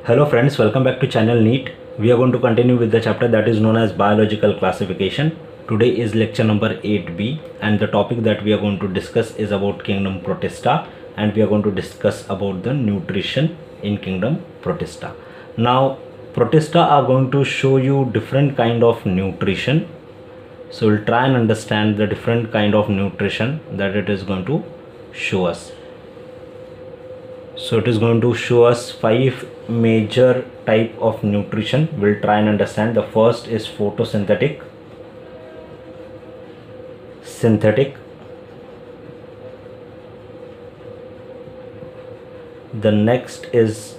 Hello friends, welcome back to channel NEET. We are going to continue with the chapter that is known as biological classification. Today is lecture number 8b and the topic that we are going to discuss is about kingdom Protista, and we are going to discuss about the nutrition in kingdom Protista. Now Protista are going to show you different kind of nutrition. So we'll try and understand the different kind of nutrition that it is going to show us. So it is going to show us 5 major type of nutrition. We'll try and understand. The first is photosynthetic, synthetic, the next is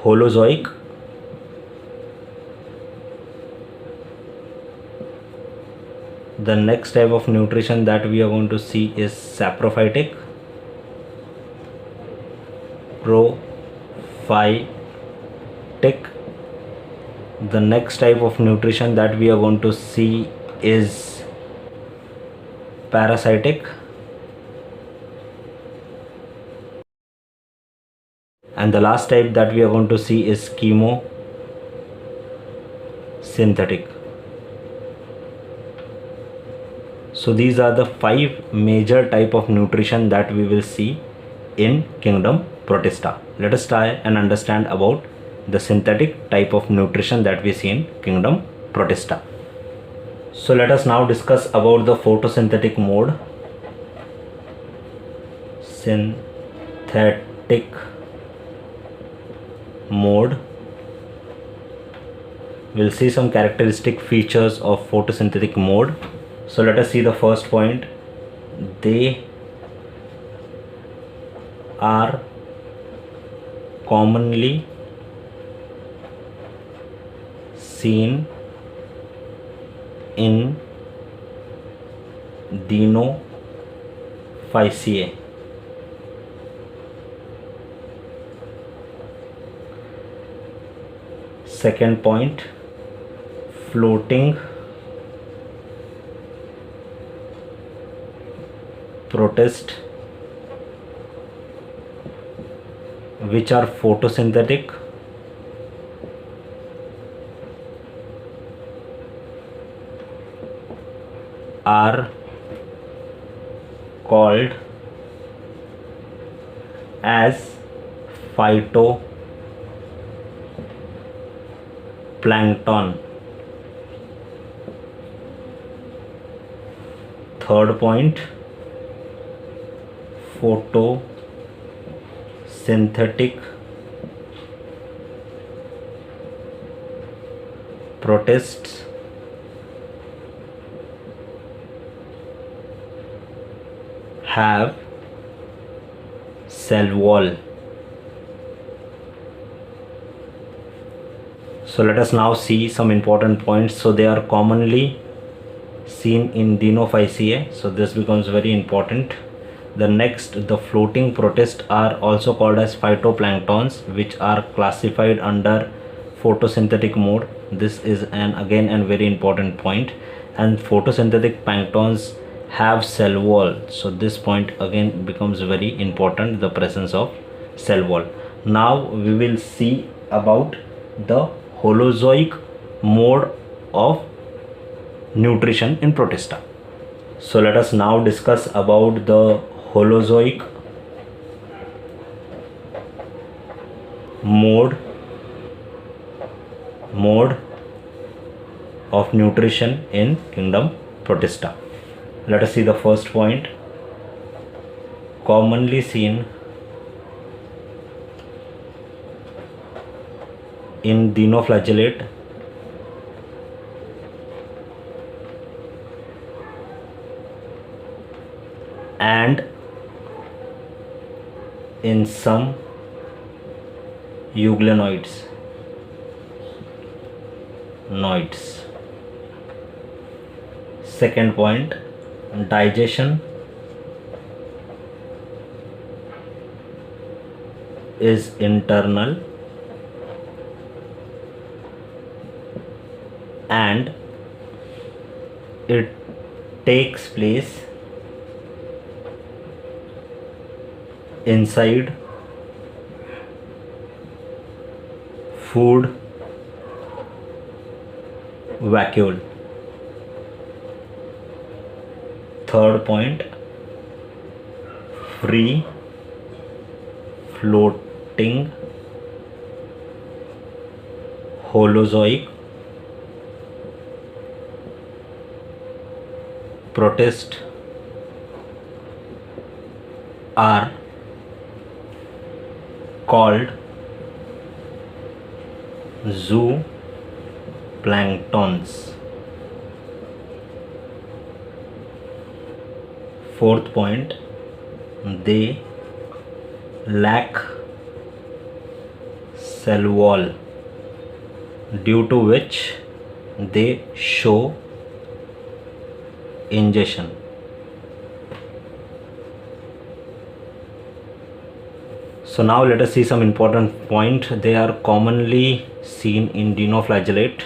holozoic, the next type of nutrition that we are going to see is saprophytic, prophytic. The next type of nutrition that we are going to see is parasitic, and the last type that we are going to see is chemosynthetic. So these are the 5 major type of nutrition that we will see in kingdom Protista. Let us try and understand about the synthetic type of nutrition that we see in kingdom Protista. So let us now discuss about the photosynthetic mode. Synthetic mode. We'll see some characteristic features of photosynthetic mode. So let us see the first point. They are commonly seen in Dinophyceae. Second point, floating protist which are photosynthetic are called as phytoplankton. Third point, photosynthetic protists have cell wall. So let us now see some important points. So they are commonly seen in Dinophyceae, so this becomes very important. The next, the floating protists are also called as phytoplanktons, which are classified under photosynthetic mode. This is again a very important point. And photosynthetic planktons have cell wall, so this point again becomes very important, the presence of cell wall. Now we will see about the holozoic mode of nutrition in Protista. So let us now discuss about the holozoic mode of nutrition in kingdom Protista. Let us see the first point. Commonly seen in dinoflagellate and in some euglenoids. Second point, digestion is internal and it takes place inside food vacuole. Third point, free floating Holozoic protist are called zooplanktons. Fourth point, they lack cell wall, due to which they show ingestion. So now let us see some important point. They are commonly seen in dinoflagellate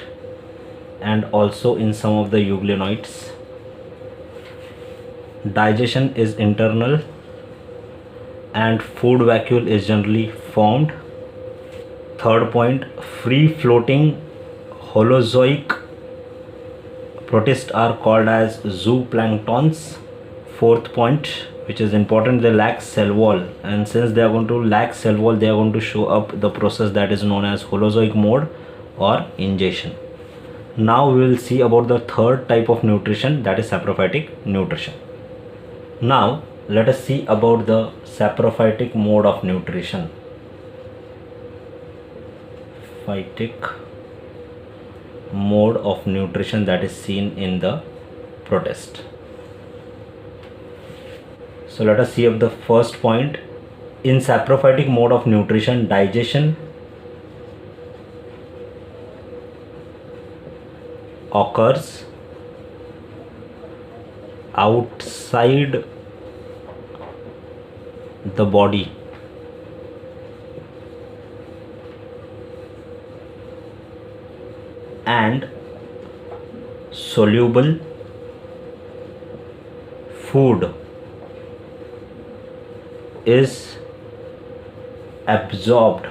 and also in some of the euglenoids. Digestion is internal and food vacuole is generally formed. Third point, free floating Holozoic protists are called as zooplanktons. Fourth point, which is important, they lack cell wall, and since they are going to lack cell wall, they are going to show up the process that is known as Holozoic mode or ingestion. Now we will see about the third type of nutrition, that is saprophytic nutrition. Now let us see about the saprophytic mode of nutrition. Phytic mode of nutrition that is seen in the protist. So let us see of the first point. In saprophytic mode of nutrition, digestion occurs outside the body and soluble food is absorbed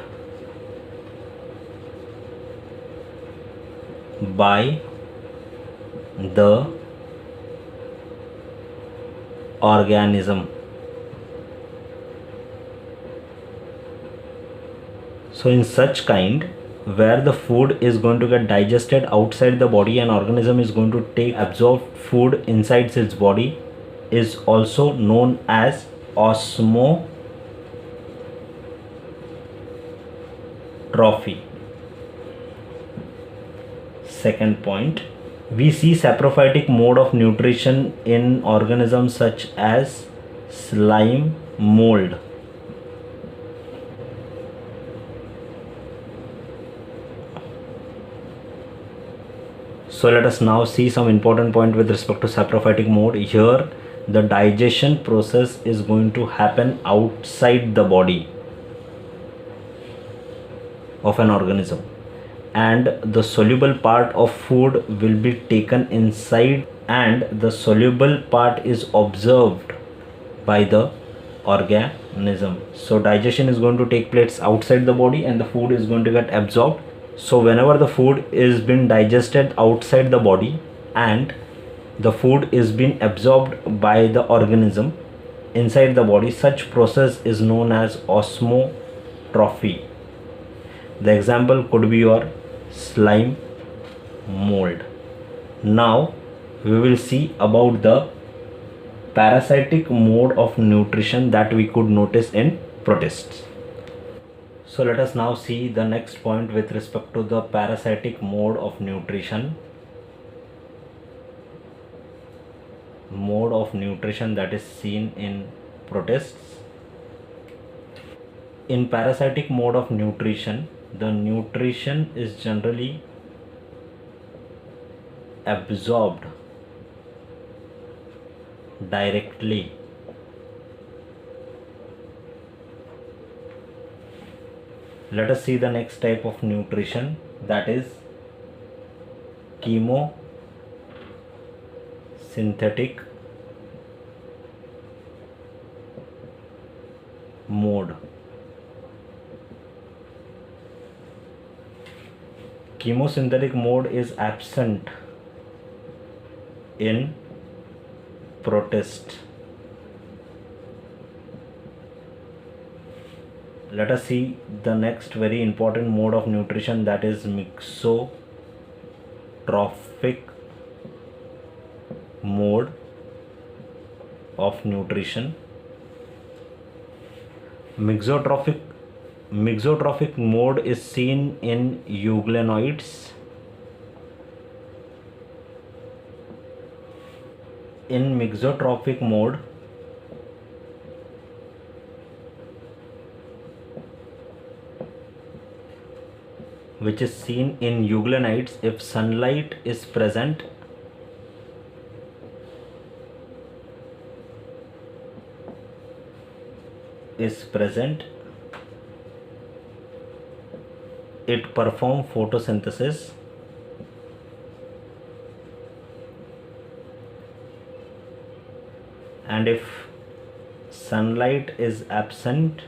by the organism. So in such kind, where the food is going to get digested outside the body and organism is going to take absorbed food inside its body, is also known as osmotrophy. Second point, we see saprophytic mode of nutrition in organisms such as slime mold. So let us now see some important point with respect to saprophytic mode. Here the digestion process is going to happen outside the body of an organism, and the soluble part of food will be taken inside, and the soluble part is observed by the organism. So digestion is going to take place outside the body and the food is going to get absorbed. So whenever the food is being digested outside the body and the food is being absorbed by the organism inside the body, such process is known as osmotrophy. The example could be your slime mold. Now we will see about the parasitic mode of nutrition that we could notice in protists. So let us now see the next point with respect to the parasitic mode of nutrition. Mode of nutrition that is seen in protists. In parasitic mode of nutrition, the nutrition is generally absorbed directly Let us see the next type of nutrition, that is chemosynthetic mode. chemosynthetic mode is absent in protist. Let us see the next very important mode of nutrition, that is mixotrophic mode of nutrition. Mixotrophic mode is seen in euglenoids. In mixotrophic mode, which is seen in euglenoids, if sunlight is present, it performs photosynthesis, and if sunlight is absent,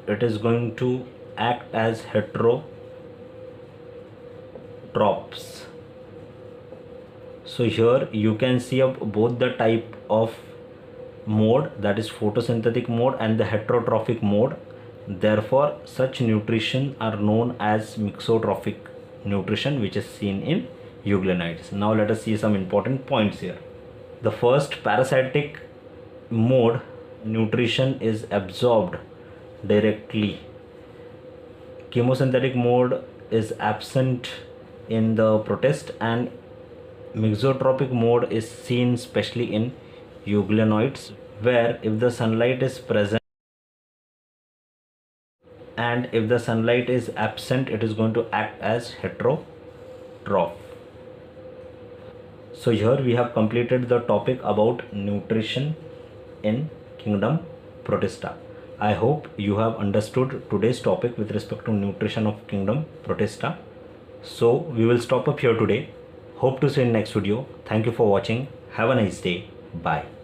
it is going to act as heterotrophs. So here you can see up both the type of mode, that is photosynthetic mode and the heterotrophic mode. Therefore such nutrition are known as mixotrophic nutrition, which is seen in euglenoids. Now let us see some important points here. The first, parasitic mode nutrition is absorbed directly. Chemosynthetic mode is absent in the protist, and mixotrophic mode is seen especially in euglenoids, where if the sunlight is present and if the sunlight is absent, it is going to act as heterotroph. So here we have completed the topic about nutrition in kingdom Protista. I hope you have understood today's topic with respect to nutrition of kingdom Protista. So we will stop up here today. Hope to see you in next video. Thank you for watching. Have a nice day. Bye.